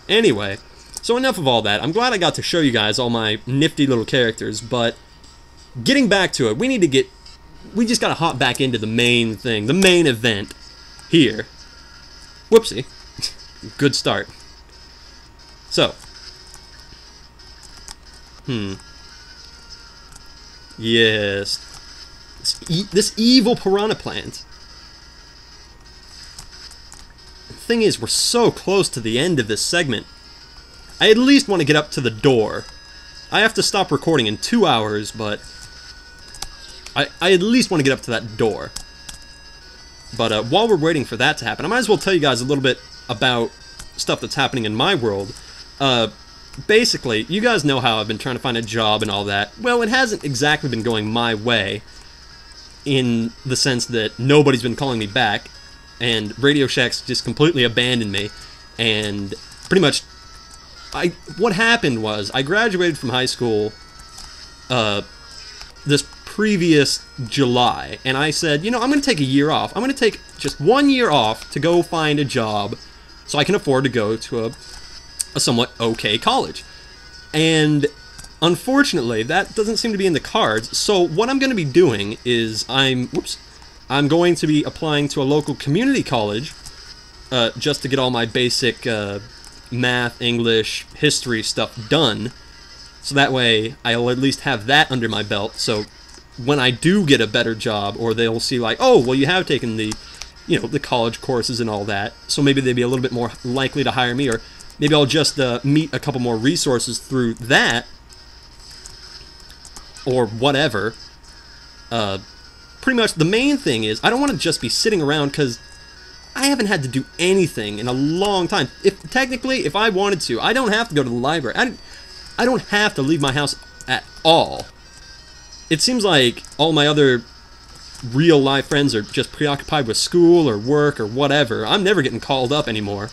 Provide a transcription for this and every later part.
Anyway, so enough of all that. I'm glad I got to show you guys all my nifty little characters, but getting back to it, we just gotta hop back into the main thing, the main event here. Whoopsie. Good start. So. Yes. This evil piranha plant. The thing is, we're so close to the end of this segment. I at least want to get up to the door. I have to stop recording in 2 hours, but I at least want to get up to that door. But while we're waiting for that to happen, I might as well tell you guys a little bit about stuff that's happening in my world. Basically, you guys know how I've been trying to find a job and all that. Well, it hasn't exactly been going my way, in the sense that nobody's been calling me back, and Radio Shack's just completely abandoned me, and pretty much, what happened was, I graduated from high school, this previous July, and I said, you know, I'm going to take a year off. I'm going to take just 1 year off to go find a job so I can afford to go to a somewhat okay college. And unfortunately, that doesn't seem to be in the cards. So what I'm going to be doing is I'm going to be applying to a local community college just to get all my basic math, English, history stuff done. So that way I'll at least have that under my belt. So when I do get a better job, or they'll see like, oh, well, you have taken the, you know, the college courses and all that, so maybe they'd be a little bit more likely to hire me, or maybe I'll just meet a couple more resources through that, or whatever. Pretty much the main thing is, I don't want to just be sitting around, because I haven't had to do anything in a long time. Technically, if I wanted to, I don't have to go to the library. I don't have to leave my house at all. It seems like all my other real-life friends are just preoccupied with school or work or whatever. I'm never getting called up anymore.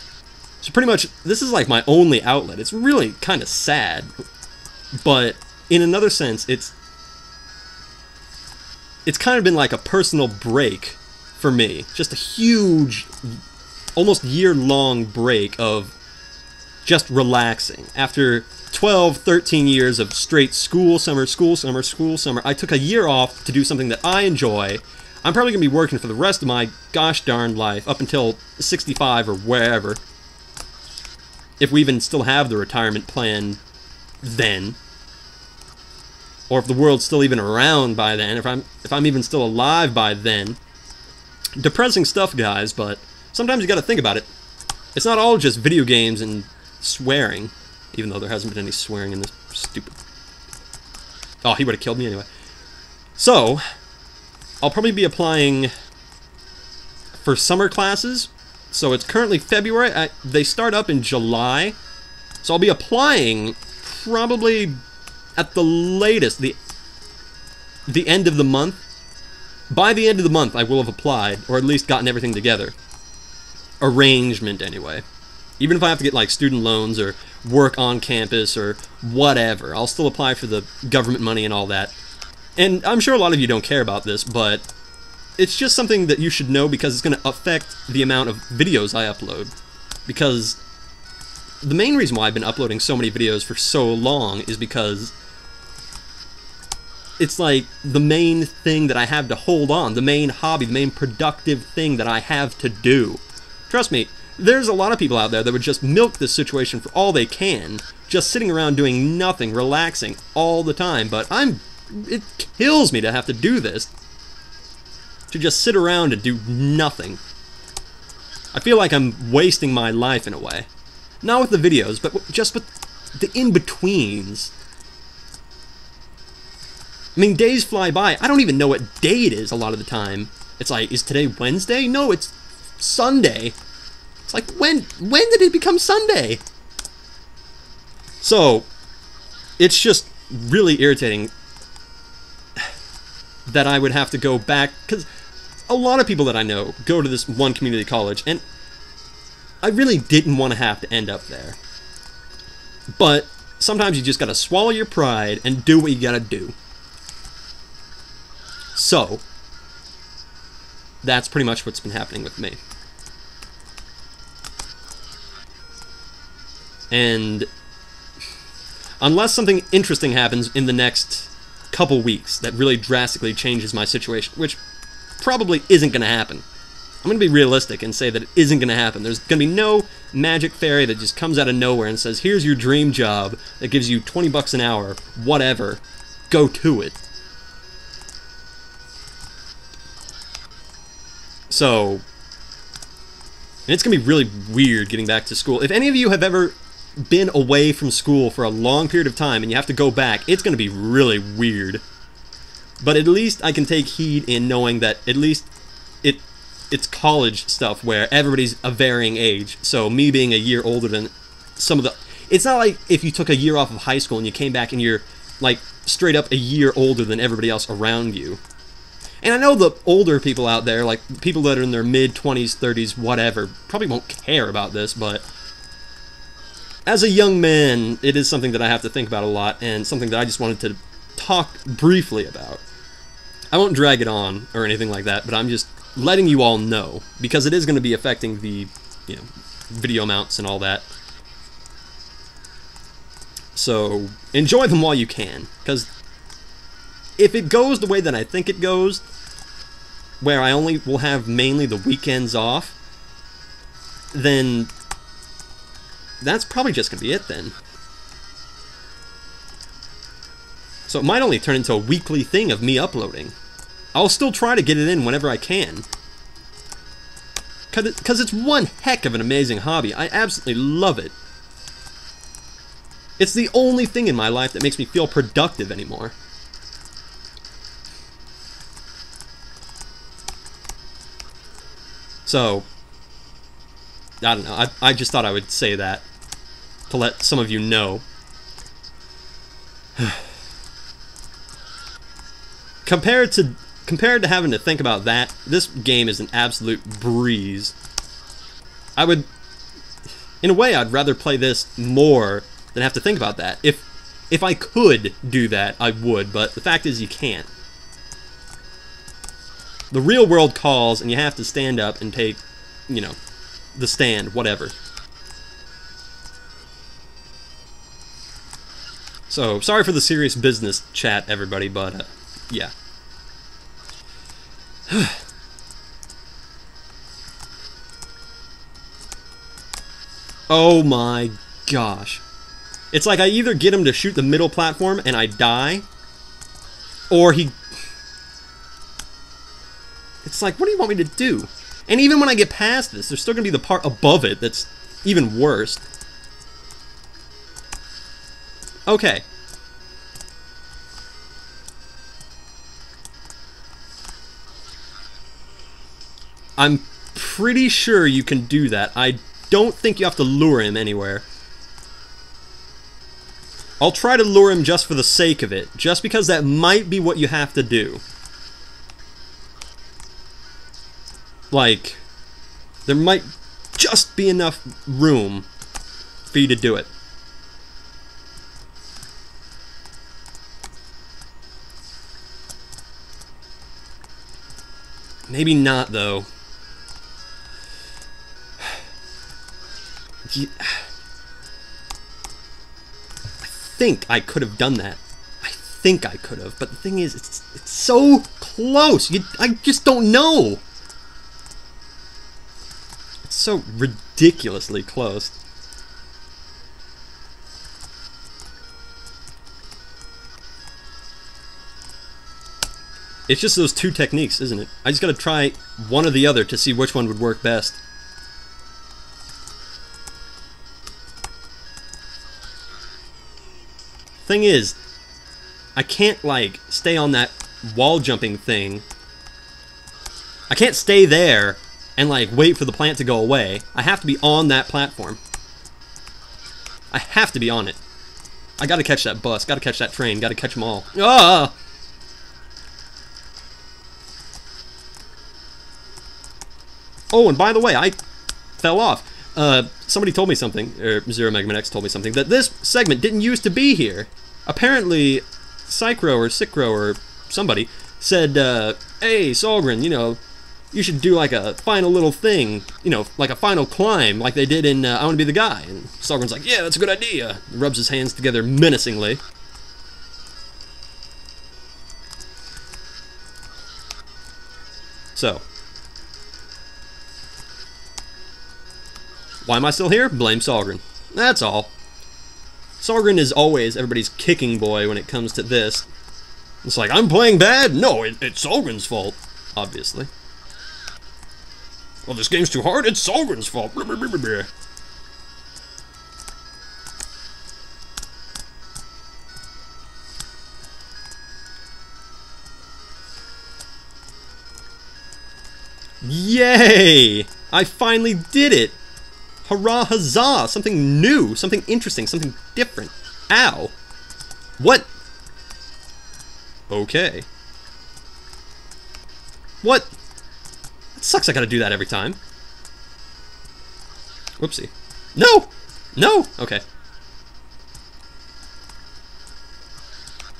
So pretty much, this is like my only outlet. It's really kind of sad. But in another sense, it's kind of been like a personal break for me. Just a huge, almost year-long break of just relaxing. After 12, 13 years of straight school, summer, I took a year off to do something that I enjoy. I'm probably going to be working for the rest of my gosh darn life, up until 65 or wherever. If we even still have the retirement plan then. Or if the world's still even around by then, if I'm even still alive by then. Depressing stuff, guys, but sometimes you gotta think about it. It's not all just video games and swearing, even though there hasn't been any swearing in this stupid... Oh, he would have killed me anyway. So, I'll probably be applying for summer classes. So it's currently February. They start up in July. So I'll be applying probably at the latest, the end of the month. By the end of the month, I will have applied, or at least gotten everything together. Arrangement, anyway. Even if I have to get, like, student loans, or work on campus, or whatever, I'll still apply for the government money and all that. And I'm sure a lot of you don't care about this, but it's just something that you should know, because it's going to affect the amount of videos I upload. Because the main reason why I've been uploading so many videos for so long is because it's like the main thing that I have to hold on, the main hobby, the main productive thing that I have to do. Trust me, there's a lot of people out there that would just milk this situation for all they can, just sitting around doing nothing, relaxing all the time, but it kills me to have to do this. To just sit around and do nothing. I feel like I'm wasting my life in a way. Not with the videos, but just with the in-betweens. I mean, days fly by. I don't even know what day it is a lot of the time. It's like, is today Wednesday? No, it's Sunday. It's like, when did it become Sunday? So, it's just really irritating that I would have to go back, because a lot of people that I know go to this one community college, and I really didn't want to have to end up there. But sometimes you just gotta swallow your pride and do what you gotta do. So, that's pretty much what's been happening with me. And unless something interesting happens in the next couple weeks that really drastically changes my situation, which probably isn't going to happen. I'm going to be realistic and say that it isn't going to happen. There's going to be no magic fairy that just comes out of nowhere and says, here's your dream job that gives you 20 bucks an hour, whatever, go to it. So, and it's going to be really weird getting back to school. If any of you have ever been away from school for a long period of time and you have to go back, it's going to be really weird. But at least I can take heed in knowing that at least it's college stuff where everybody's a varying age. So me being a year older than some of the... It's not like if you took a year off of high school and you came back and you're, like, straight up a year older than everybody else around you. And I know the older people out there, like people that are in their mid-20s, 30s, whatever, probably won't care about this, but as a young man, it is something that I have to think about a lot and something that I just wanted to talk briefly about. I won't drag it on or anything like that, but I'm just letting you all know, because it is going to be affecting the, you know, video mounts and all that. So enjoy them while you can, because if it goes the way that I think it goes, where I only will have mainly the weekends off, then that's probably just going to be it then. So it might only turn into a weekly thing of me uploading. I'll still try to get it in whenever I can. Because it's one heck of an amazing hobby. I absolutely love it. It's the only thing in my life that makes me feel productive anymore. So, I don't know. I just thought I would say that to let some of you know. Compared to having to think about that, this game is an absolute breeze. In a way, I'd rather play this more than have to think about that. If I could do that, I would, but the fact is you can't. The real world calls, and you have to stand up and take, you know, the stand, whatever. So, sorry for the serious business chat, everybody, but, yeah. Oh my gosh. It's like I either get him to shoot the middle platform and I die, or he... It's like, what do you want me to do? And even when I get past this, there's still going to be the part above it that's even worse. Okay. I'm pretty sure you can do that. I don't think you have to lure him anywhere. I'll try to lure him just for the sake of it, just because that might be what you have to do. Like, there might just be enough room for you to do it. Maybe not, though. I think I could have done that. I think I could have, but the thing is, it's so close. I just don't know. It's so ridiculously close. It's just those two techniques, isn't it? I just gotta try one or the other to see which one would work best. Thing is, I can't, like, stay on that wall jumping thing. I can't stay there and, like, wait for the plant to go away. I have to be on that platform. I have to be on it. I gotta catch that bus, gotta catch that train, gotta catch them all. Ah! Oh, and by the way, I fell off. Somebody told me something, or Zero Megaman X told me something, that this segment didn't used to be here. Apparently, Psychro or somebody said, hey, Solgren, you know, You should do like a final little thing, you know, like a final climb, like they did in I Want to Be the Guy. And Sauron's like, yeah, that's a good idea. He rubs his hands together menacingly. So, why am I still here? Blame Sauron. That's all. Sauron is always everybody's kicking boy when it comes to this. It's like, I'm playing bad? No, it's Sauron's fault, obviously. Well, this game's too hard, it's Sauron's fault. Yay! I finally did it! Hurrah, huzzah! Something new, something interesting, something different. Ow. What? Okay. What? It sucks I gotta do that every time. Whoopsie. No! No! Okay.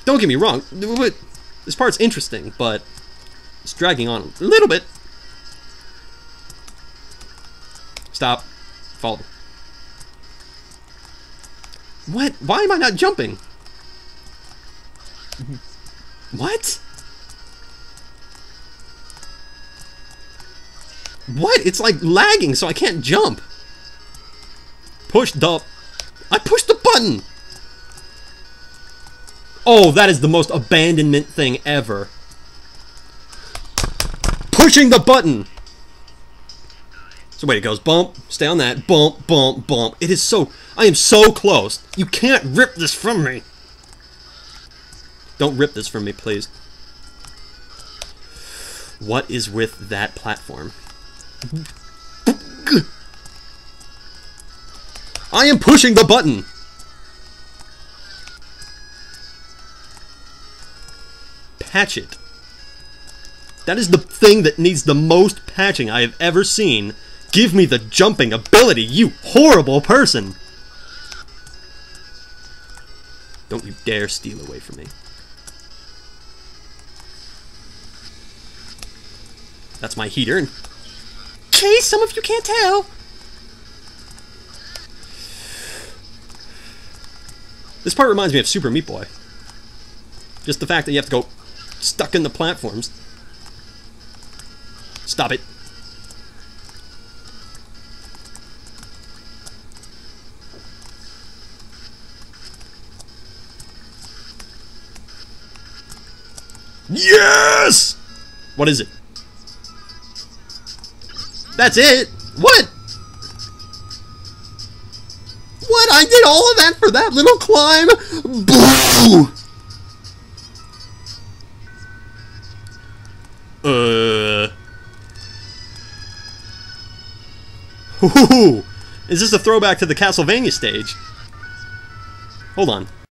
Don't get me wrong. This part's interesting, but it's dragging on a little bit. Stop. Follow. What? Why am I not jumping? What? What? It's like lagging, so I can't jump. Push the... I pushed the button! Oh, that is the most abandonment thing ever. Pushing the button! So wait, it goes bump, stay on that, bump, bump, bump. It is so... I am so close. You can't rip this from me. Don't rip this from me, please. What is with that platform? I am pushing the button! Patch it. That is the thing that needs the most patching I have ever seen. Give me the jumping ability, you horrible person! Don't you dare steal away from me. That's my heater. In case some of you can't tell. This part reminds me of Super Meat Boy. Just the fact that you have to go stuck in the platforms. Stop it. Yes! What is it? That's it? What? What? I did all of that for that little climb? Boo! Ooh, is this a throwback to the Castlevania stage? Hold on.